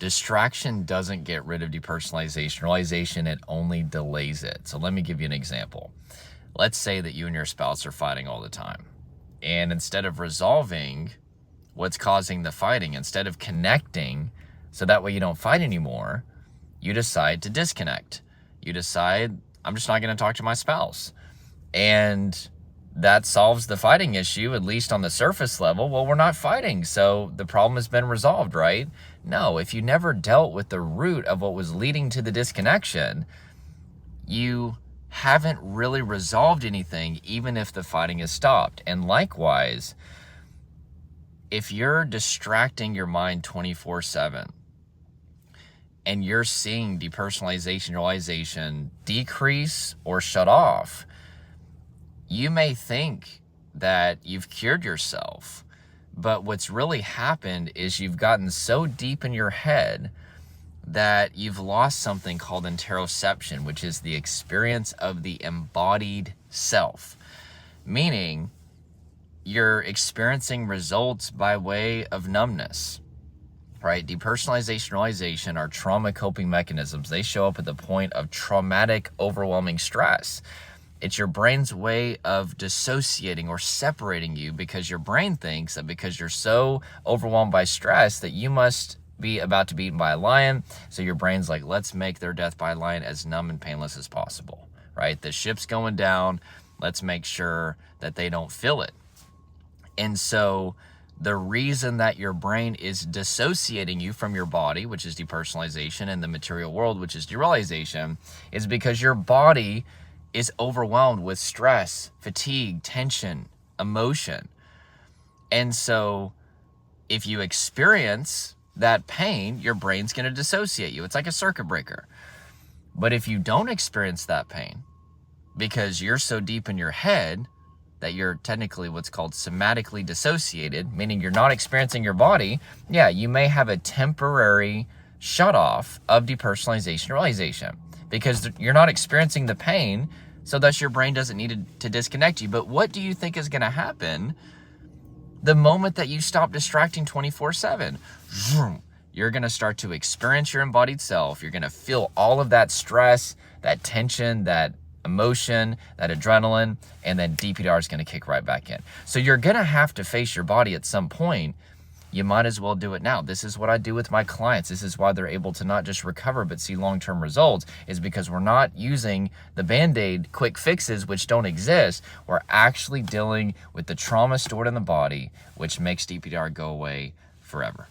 Distraction doesn't get rid of depersonalization. Realization, it only delays it. So let me give you an example. Let's say that you and your spouse are fighting all the time. And instead of resolving what's causing the fighting, instead of connecting so that way you don't fight anymore, you decide to disconnect. You decide, I'm just not going to talk to my spouse. And that solves the fighting issue, at least on the surface level. Well, we're not fighting, so the problem has been resolved, right? No, if you never dealt with the root of what was leading to the disconnection, you haven't really resolved anything, even if the fighting is stopped. And likewise, if you're distracting your mind 24/7 and you're seeing depersonalization, realization decrease or shut off, you may think that you've cured yourself, but what's really happened is you've gotten so deep in your head that you've lost something called interoception, which is the experience of the embodied self, meaning you're experiencing results by way of numbness, right? Depersonalization, realization are trauma coping mechanisms. They show up at the point of traumatic, overwhelming stress. It's your brain's way of dissociating or separating you, because your brain thinks that because you're so overwhelmed by stress that you must be about to be eaten by a lion. So your brain's like, let's make their death by a lion as numb and painless as possible, right? The ship's going down. Let's make sure that they don't feel it. And so the reason that your brain is dissociating you from your body, which is depersonalization, and the material world, which is derealization, is because your body is overwhelmed with stress, fatigue, tension, emotion. And so if you experience that pain, your brain's going to dissociate you. It's like a circuit breaker. But if you don't experience that pain because you're so deep in your head that you're technically what's called somatically dissociated, meaning you're not experiencing your body, yeah, you may have a temporary shut off of depersonalization realization, because you're not experiencing the pain, so thus your brain doesn't need to disconnect you. But what do you think is going to happen the moment that you stop distracting 24/7? You're going to start to experience your embodied self. You're going to feel all of that stress, that tension, that emotion, that adrenaline, and then DPDR is going to kick right back in. So you're going to have to face your body at some point. You might as well do it now. This is what I do with my clients. This is why they're able to not just recover, but see long-term results, is because we're not using the Band-Aid quick fixes, which don't exist. We're actually dealing with the trauma stored in the body, which makes DPDR go away forever.